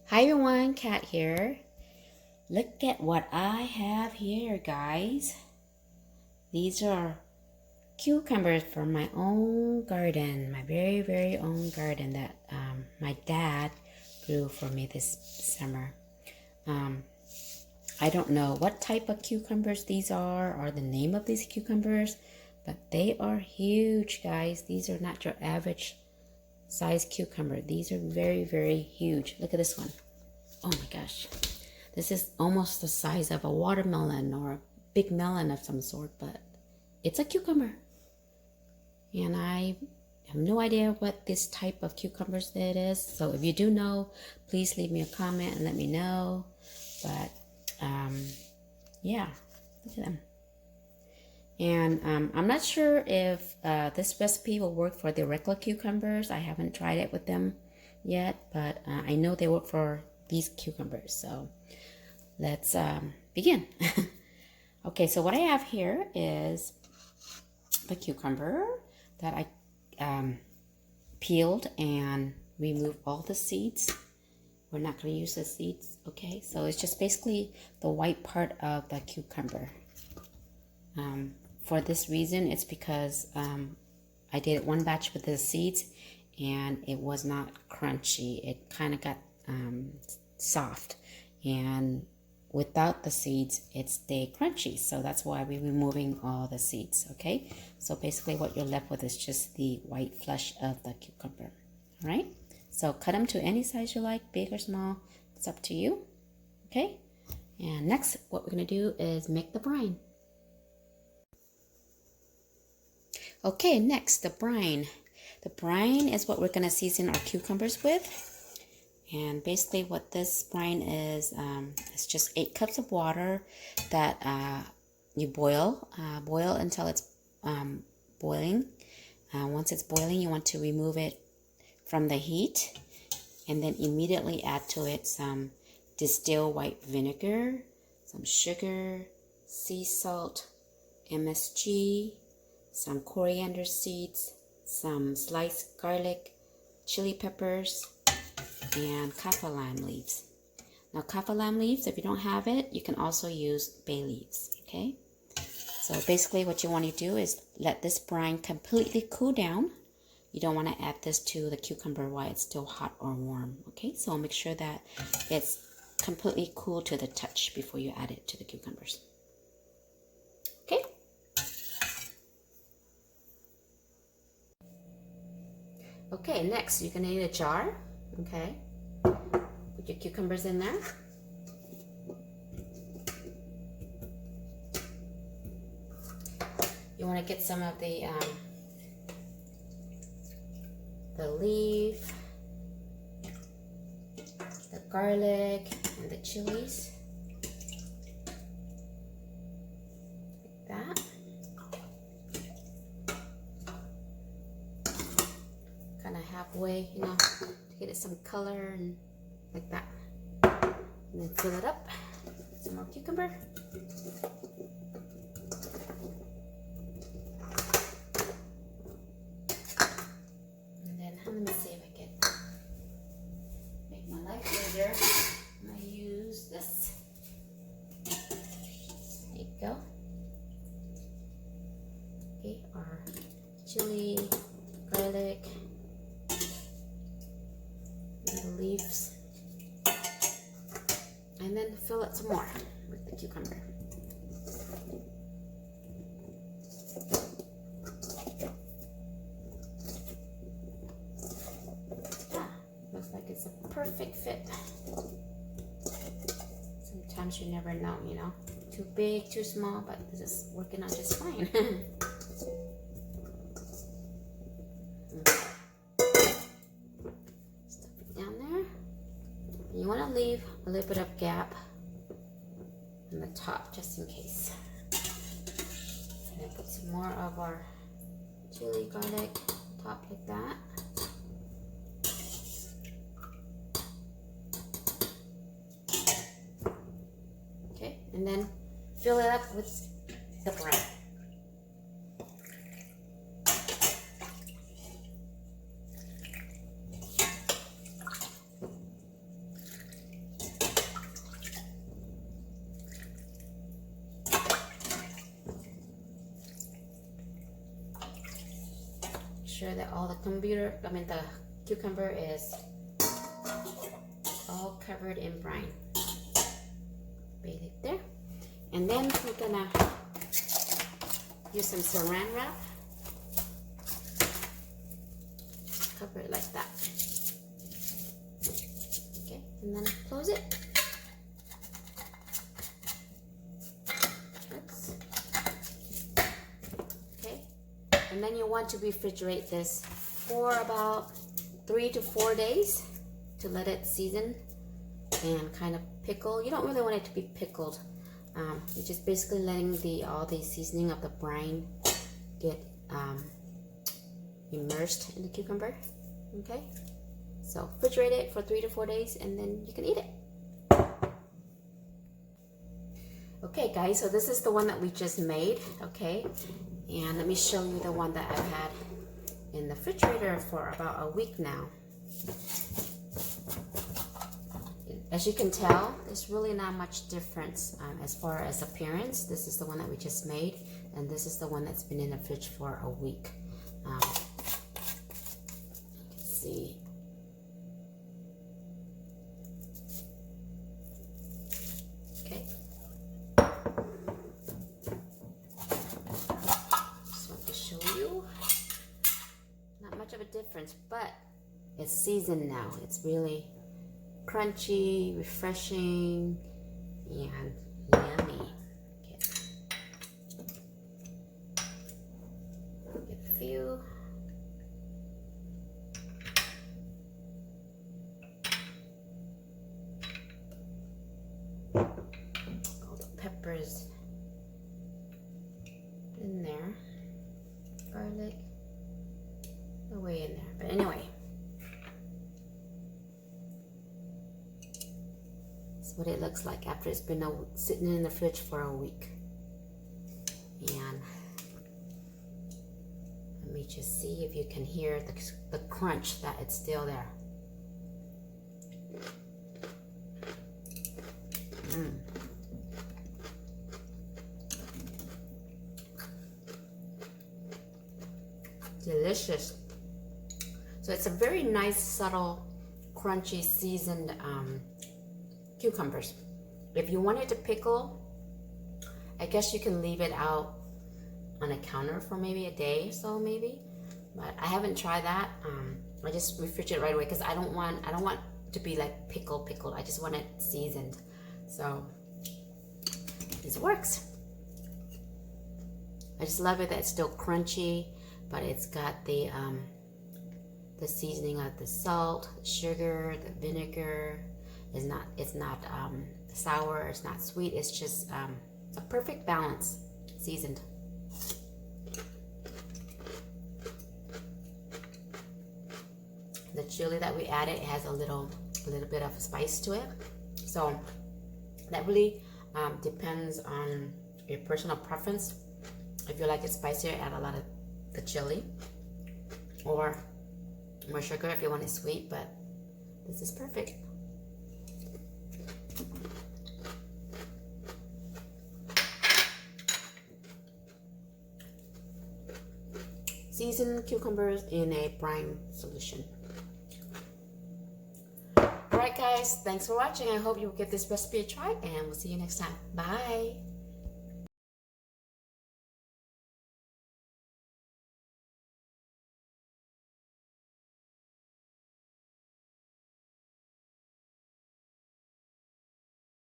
Hi everyone, Kat here. Look at what I have here, guys. These are cucumbers from my own garden, my very own garden that my dad grew for me this summer. I don't know what type of cucumbers these are or the name of these cucumbers, but they are huge, guys. These are not your average size cucumber. These are very huge. Look at this one. Oh my gosh. This is almost the size of a watermelon or a big melon of some sort, but it's a cucumber. And I have no idea what this type of cucumbers it is. So if you do know, please leave me a comment and let me know. But yeah, look at them. And I'm not sure if this recipe will work for the regular cucumbers. I haven't tried it with them yet, but I know they work for these cucumbers. So let's begin. Okay, so what I have here is the cucumber that I peeled and removed all the seeds. We're not going to use the seeds, okay? So it's just basically the white part of the cucumber. For this reason, it's because I did one batch with the seeds and it was not crunchy. It kind of got soft, and without the seeds, it stayed crunchy. So that's why we're removing all the seeds, okay? So basically what you're left with is just the white flesh of the cucumber, all right? So cut them to any size you like, big or small, it's up to you, okay? And next, what we're gonna do is make the brine. Okay, next, the brine. The brine is what we're going to season our cucumbers with. And basically what this brine is just 8 cups of water that you boil. Boil until it's boiling. Once it's boiling, you want to remove it from the heat. And then immediately add to it some distilled white vinegar, some sugar, sea salt, MSG, some coriander seeds, some sliced garlic, chili peppers, and kaffir lime leaves. Now kaffir lime leaves, if you don't have it, you can also use bay leaves, okay? So basically what you want to do is let this brine completely cool down. You don't want to add this to the cucumber while it's still hot or warm, okay? So make sure that it's completely cool to the touch before you add it to the cucumbers. Okay? Okay, next you're gonna need a jar, okay? Put your cucumbers in there. You wanna get some of the leaf, the garlic, and the chilies, like that. Kind of halfway, you know, to get it some color and like that. And then fill it up with some more cucumber. And then let me see if I can make my life easier. I'm gonna use this. There you go. Okay, our chili, garlic, the leaves, and then fill it some more with the cucumber. Yeah, looks like it's a perfect fit. Sometimes you never know, you know, too big, too small, but this is working out just fine. You want to leave a little bit of gap on the top just in case. And then put some more of our chili garlic top like that. Okay, and then fill it up with the brine. sure that all the the cucumber is all covered in brine. Bathe it there. And then we're gonna use some saran wrap. Cover it like that. Okay, and then close it. Okay, and then you want to refrigerate this for about 3 to 4 days to let it season and kind of pickle. You don't really want it to be pickled. You're just basically letting all the seasoning of the brine get immersed in the cucumber. Okay, so refrigerate it for 3 to 4 days and then you can eat it. Okay guys, so this is the one that we just made. Okay, and let me show you the one that I've had in the refrigerator for about a week now. As you can tell, there's really not much difference as far as appearance. This is the one that we just made, and this is the one that's been in the fridge for a week. You can see. Okay. Just want to show you. Not much of a difference, but it's seasoned now. It's really crunchy, refreshing, and yummy. Okay. Get a few. All the peppers in there. Garlic. No way in there. But anyway. What it looks like after it's been sitting in the fridge for a week. And let me just see if you can hear the crunch that it's still there. Delicious. So it's a very nice, subtle, crunchy, seasoned cucumbers. If you wanted to pickle, I guess you can leave it out on a counter for maybe a day or so, maybe. But I haven't tried that. I just refrigerate it right away because I don't want to be like pickled. I just want it seasoned. So this works. I just love it that it's still crunchy, but it's got the seasoning of the salt, the sugar, the vinegar. It's not sour, it's not sweet, it's just a perfect balance, seasoned. The chili that we added has a little bit of a spice to it. So that really depends on your personal preference. If you like it spicier, add a lot of the chili. Or more sugar if you want it sweet, but this is perfect. Seasoned cucumbers in a brine solution. Alright guys, thanks for watching. I hope you will give this recipe a try and we'll see you next time. Bye!